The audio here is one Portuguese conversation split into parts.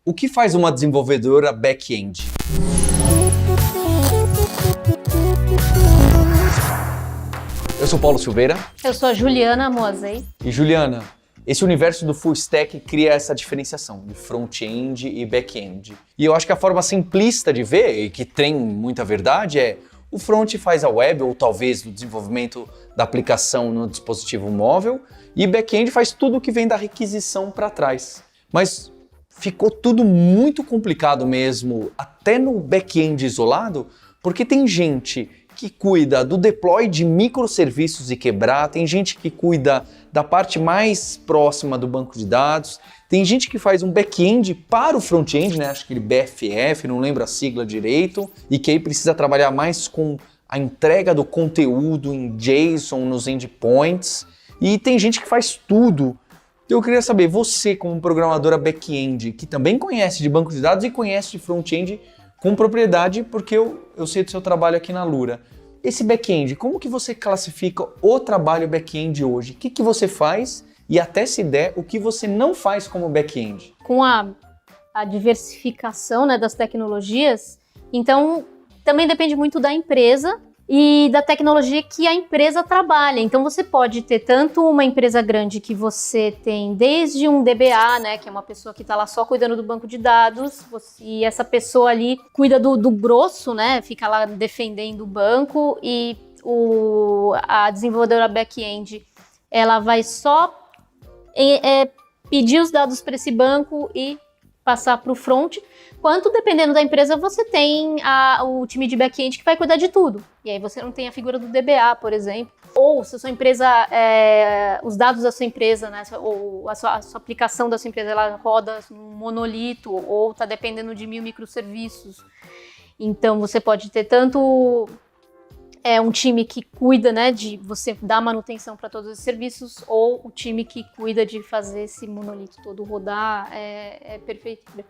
O que faz uma desenvolvedora back-end? Eu sou Paulo Silveira. Eu sou a Juliana Moazei. E Juliana, esse universo do full stack cria essa diferenciação de front-end e back-end. E eu acho que a forma simplista de ver, e que tem muita verdade, é o front faz a web, ou talvez o desenvolvimento da aplicação no dispositivo móvel, e back-end faz tudo o que vem da requisição para trás. Mas ficou tudo muito complicado mesmo, até no back-end isolado, porque tem gente que cuida do deploy de microserviços e quebrar, tem gente que cuida da parte mais próxima do banco de dados, tem gente que faz um back-end para o front-end, né? Acho que ele BFF, não lembro a sigla direito, e que aí precisa trabalhar mais com a entrega do conteúdo em JSON nos endpoints, e tem gente que faz tudo. Eu queria saber, você como programadora back-end, que também conhece de banco de dados e conhece de front-end com propriedade, porque eu sei do seu trabalho aqui na Lura. Esse back-end, como que você classifica o trabalho back-end hoje? O que você faz e até se der, o que você não faz como back-end? Com a diversificação, né, das tecnologias, então também depende muito da empresa e da tecnologia que a empresa trabalha. Então você pode ter tanto uma empresa grande que você tem desde um DBA, né, que é uma pessoa que está lá só cuidando do banco de dados, e essa pessoa ali cuida do grosso, né, fica lá defendendo o banco, e a desenvolvedora back-end, ela vai só pedir os dados para esse banco e passar para o front, quanto dependendo da empresa você tem o time de back-end que vai cuidar de tudo. E aí você não tem a figura do DBA, por exemplo. Ou se a sua empresa, os dados da sua empresa, né, ou a sua aplicação da sua empresa, ela roda num monolito, ou está dependendo de 1000 microserviços. Então você pode ter tanto um time que cuida, né, de você dar manutenção para todos os serviços, ou o time que cuida de fazer esse monolito todo rodar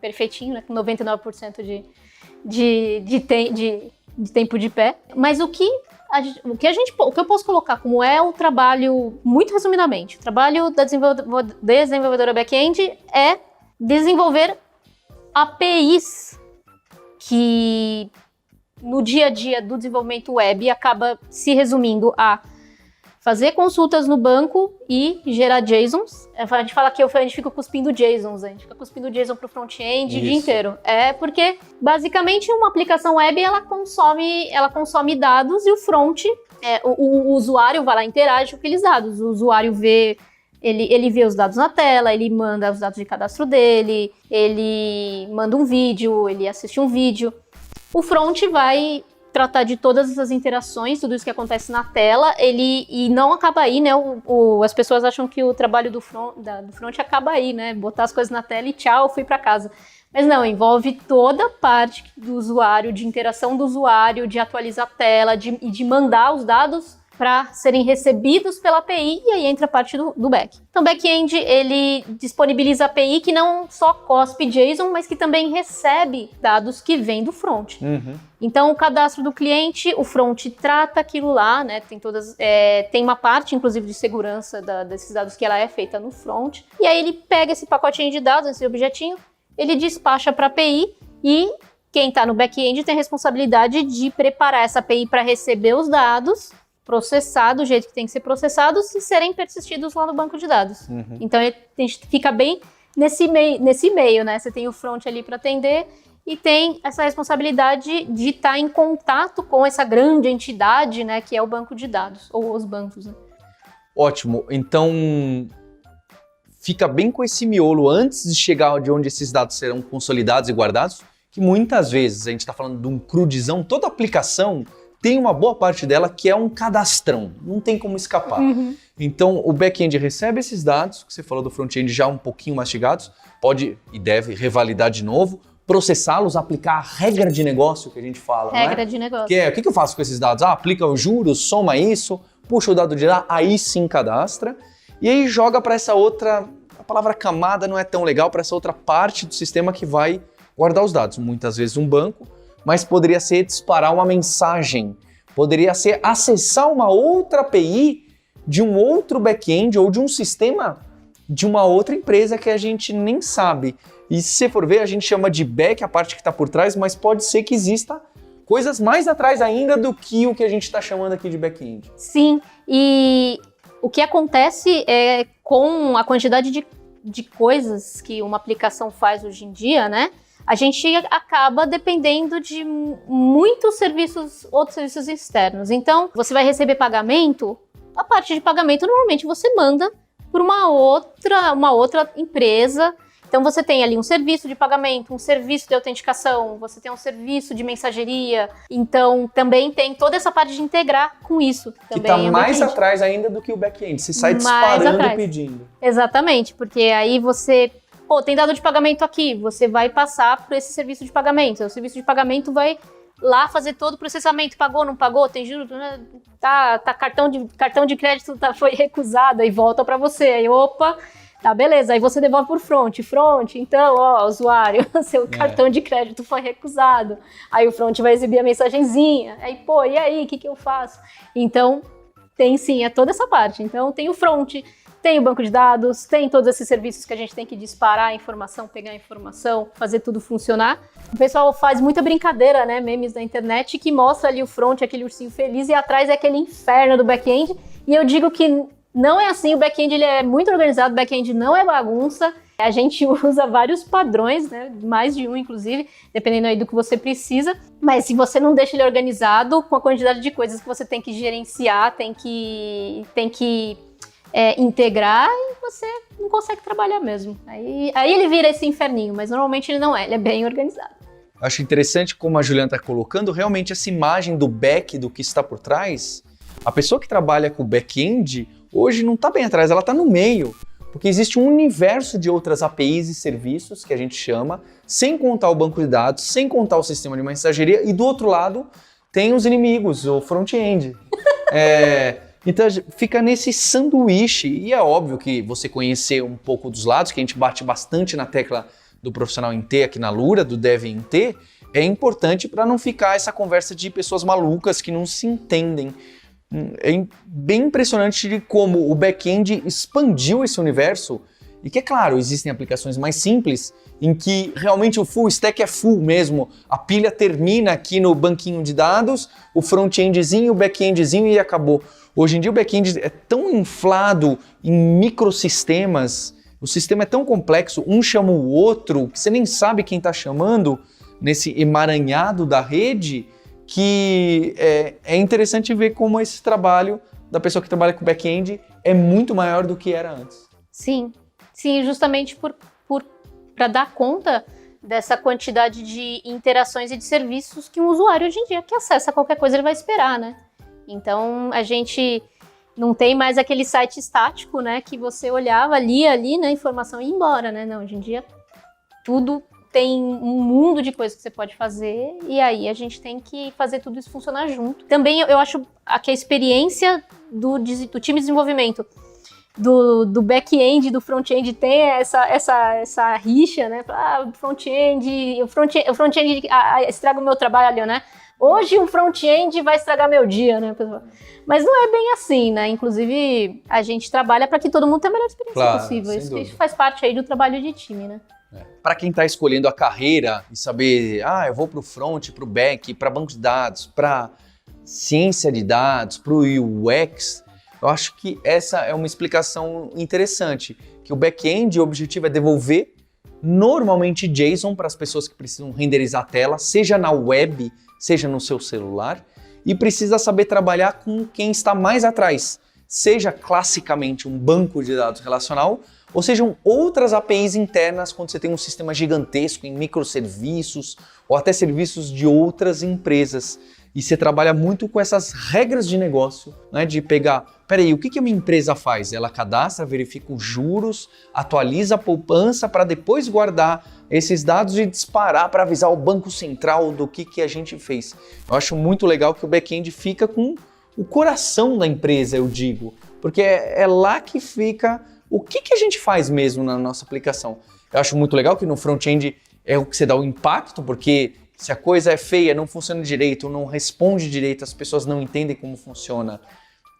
perfeitinho, né, com 99% de tempo de pé. Mas o que eu posso colocar como o trabalho, muito resumidamente, o trabalho da desenvolvedora back-end é desenvolver APIs que no dia a dia do desenvolvimento web acaba se resumindo a fazer consultas no banco e gerar JSONs. A gente fala que a gente fica cuspindo JSONs, a gente fica cuspindo JSON pro front-end o dia inteiro. Porque basicamente uma aplicação web ela consome dados, e o front, o usuário vai lá e interage com aqueles dados. O usuário vê Ele vê os dados na tela, ele manda os dados de cadastro dele, ele manda um vídeo, ele assiste um vídeo. O front vai tratar de todas essas interações, tudo isso que acontece na tela, e não acaba aí, né? As pessoas acham que o trabalho do front acaba aí, né? Botar as coisas na tela e tchau, fui para casa. Mas não, envolve toda a parte do usuário, de interação do usuário, de atualizar a tela, de mandar os dados para serem recebidos pela API, e aí entra a parte do back. Então, back-end, ele disponibiliza a API que não só cospe JSON, mas que também recebe dados que vêm do front. Uhum. Então, o cadastro do cliente, o front trata aquilo lá, né? Tem uma parte, inclusive, de segurança desses dados que ela é feita no front, e aí ele pega esse pacotinho de dados, esse objetinho, ele despacha para a API, e quem está no back-end tem a responsabilidade de preparar essa API para receber os dados, processar do jeito que tem que ser processados e serem persistidos lá no banco de dados. Uhum. Então a gente fica bem nesse meio, né? Você tem o front ali para atender e tem essa responsabilidade de estar em contato com essa grande entidade, né, que é o banco de dados, ou os bancos, né? Ótimo. Então fica bem com esse miolo antes de chegar de onde esses dados serão consolidados e guardados, que muitas vezes a gente está falando de um crudizão, toda aplicação tem uma boa parte dela que é um cadastrão, não tem como escapar. Uhum. Então o back-end recebe esses dados, que você falou do front-end já um pouquinho mastigados, pode e deve revalidar de novo, processá-los, aplicar a regra de negócio que a gente fala, regra de negócio. Que o que eu faço com esses dados? Aplica os juros, soma isso, puxa o dado de lá, aí sim cadastra, e aí joga para essa outra, a palavra camada não é tão legal, para essa outra parte do sistema que vai guardar os dados. Muitas vezes um banco, mas poderia ser disparar uma mensagem, poderia ser acessar uma outra API de um outro back-end ou de um sistema de uma outra empresa que a gente nem sabe. E se você for ver, a gente chama de back a parte que está por trás, mas pode ser que exista coisas mais atrás ainda do que o que a gente está chamando aqui de back-end. Sim, e o que acontece é com a quantidade de coisas que uma aplicação faz hoje em dia, né? A gente acaba dependendo de muitos serviços, outros serviços externos. Então, você vai receber pagamento, a parte de pagamento normalmente você manda por uma outra empresa. Então você tem ali um serviço de pagamento, um serviço de autenticação, você tem um serviço de mensageria. Então também tem toda essa parte de integrar com isso. Que está mais atrás ainda do que o back-end. Você sai disparando e pedindo. Exatamente, porque aí você... Pô, tem dado de pagamento aqui, você vai passar por esse serviço de pagamento. O serviço de pagamento vai lá fazer todo o processamento. Pagou, não pagou, tem juros, tá cartão de crédito foi recusado, aí volta para você. Aí, opa... Tá, beleza, aí você devolve por front, então, ó, usuário, seu cartão de crédito foi recusado. Aí o front vai exibir a mensagenzinha, aí, pô, e aí, o que eu faço? Então, tem sim, é toda essa parte. Então, tem o front, tem o banco de dados, tem todos esses serviços que a gente tem que disparar a informação, pegar a informação, fazer tudo funcionar. O pessoal faz muita brincadeira, né, memes da internet, que mostra ali o front, aquele ursinho feliz, e atrás é aquele inferno do back-end, e eu digo que não é assim, o back-end ele é muito organizado, o back-end não é bagunça. A gente usa vários padrões, né, mais de um inclusive, dependendo aí do que você precisa. Mas se você não deixa ele organizado, com a quantidade de coisas que você tem que gerenciar, tem que integrar, e você não consegue trabalhar mesmo. Aí ele vira esse inferninho, mas normalmente ele não é, ele é bem organizado. Acho interessante como a Juliana está colocando realmente essa imagem do back, do que está por trás. A pessoa que trabalha com o back-end hoje não está bem atrás, ela está no meio, porque existe um universo de outras APIs e serviços que a gente chama, sem contar o banco de dados, sem contar o sistema de mensageria, e do outro lado tem os inimigos, o front-end. Então fica nesse sanduíche, e é óbvio que você conhecer um pouco dos lados, que a gente bate bastante na tecla do profissional em T aqui na Lura, do Dev em T, é importante para não ficar essa conversa de pessoas malucas que não se entendem. É bem impressionante de como o back-end expandiu esse universo e que, é claro, existem aplicações mais simples em que realmente o full stack é full mesmo. A pilha termina aqui no banquinho de dados, o front-endzinho, o back-endzinho e acabou. Hoje em dia o back-end é tão inflado em microsistemas, o sistema é tão complexo, um chama o outro, que você nem sabe quem está chamando nesse emaranhado da rede, que é interessante ver como esse trabalho da pessoa que trabalha com back-end é muito maior do que era antes. Sim, justamente para dar conta dessa quantidade de interações e de serviços que um usuário hoje em dia que acessa qualquer coisa ele vai esperar, né? Então a gente não tem mais aquele site estático, né, que você olhava ali, né, a informação e ia embora, né? Não, hoje em dia tudo tem um mundo de coisas que você pode fazer e aí a gente tem que fazer tudo isso funcionar junto. Também eu acho que a experiência do time de desenvolvimento, do back-end, do front-end tem essa rixa, né? O front-end estraga o meu trabalho, né? Hoje o front-end vai estragar meu dia, né, pessoal? Mas não é bem assim, né? Inclusive, a gente trabalha para que todo mundo tenha a melhor experiência possível. Isso faz parte aí do trabalho de time, né? Para quem está escolhendo a carreira e saber, eu vou para o front, para o back, para banco de dados, para ciência de dados, para o UX, eu acho que essa é uma explicação interessante, que o back-end, o objetivo é devolver normalmente JSON para as pessoas que precisam renderizar a tela, seja na web, seja no seu celular, e precisa saber trabalhar com quem está mais atrás, seja classicamente um banco de dados relacional, ou sejam outras APIs internas quando você tem um sistema gigantesco em microserviços ou até serviços de outras empresas. E você trabalha muito com essas regras de negócio, né? De pegar, peraí, o que a minha empresa faz? Ela cadastra, verifica os juros, atualiza a poupança para depois guardar esses dados e disparar para avisar o Banco Central do que a gente fez. Eu acho muito legal que o back-end fica com o coração da empresa, eu digo, porque é lá que fica o que a gente faz mesmo na nossa aplicação. Eu acho muito legal que no front-end é o que você dá o impacto, porque se a coisa é feia, não funciona direito, não responde direito, as pessoas não entendem como funciona,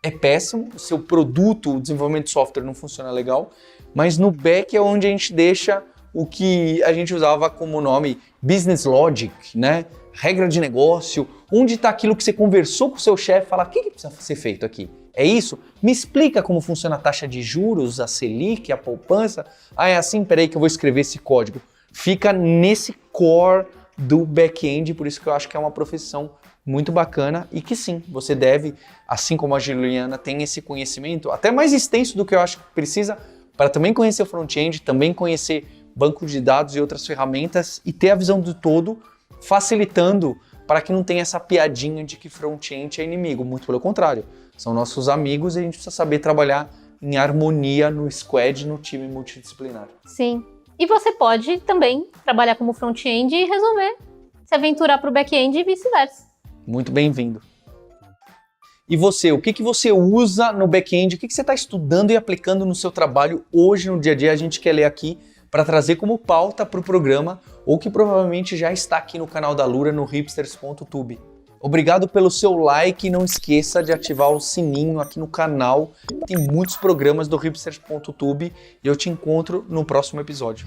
é péssimo. O seu produto, o desenvolvimento de software não funciona legal, mas no back é onde a gente deixa o que a gente usava como nome Business Logic, né? Regra de negócio, onde está aquilo que você conversou com o seu chefe, fala, o que precisa ser feito aqui? É isso? Me explica como funciona a taxa de juros, a Selic, a poupança. Ah, é assim? Peraí que eu vou escrever esse código. Fica nesse core do back-end, por isso que eu acho que é uma profissão muito bacana e que sim, você deve, assim como a Juliana tem esse conhecimento, até mais extenso do que eu acho que precisa, para também conhecer o front-end, também conhecer banco de dados e outras ferramentas e ter a visão do todo, facilitando para que não tenha essa piadinha de que front-end é inimigo. Muito pelo contrário, são nossos amigos e a gente precisa saber trabalhar em harmonia no squad, no time multidisciplinar. Sim. E você pode também trabalhar como front-end e resolver se aventurar para o back-end e vice-versa. Muito bem-vindo. E você, o que você usa no back-end? O que você está estudando e aplicando no seu trabalho hoje, no dia a dia? A gente quer ler aqui para trazer como pauta para o programa ou que provavelmente já está aqui no canal da Lura no hipsters.tube. Obrigado pelo seu like e não esqueça de ativar o sininho aqui no canal. Tem muitos programas do hipsters.tube e eu te encontro no próximo episódio.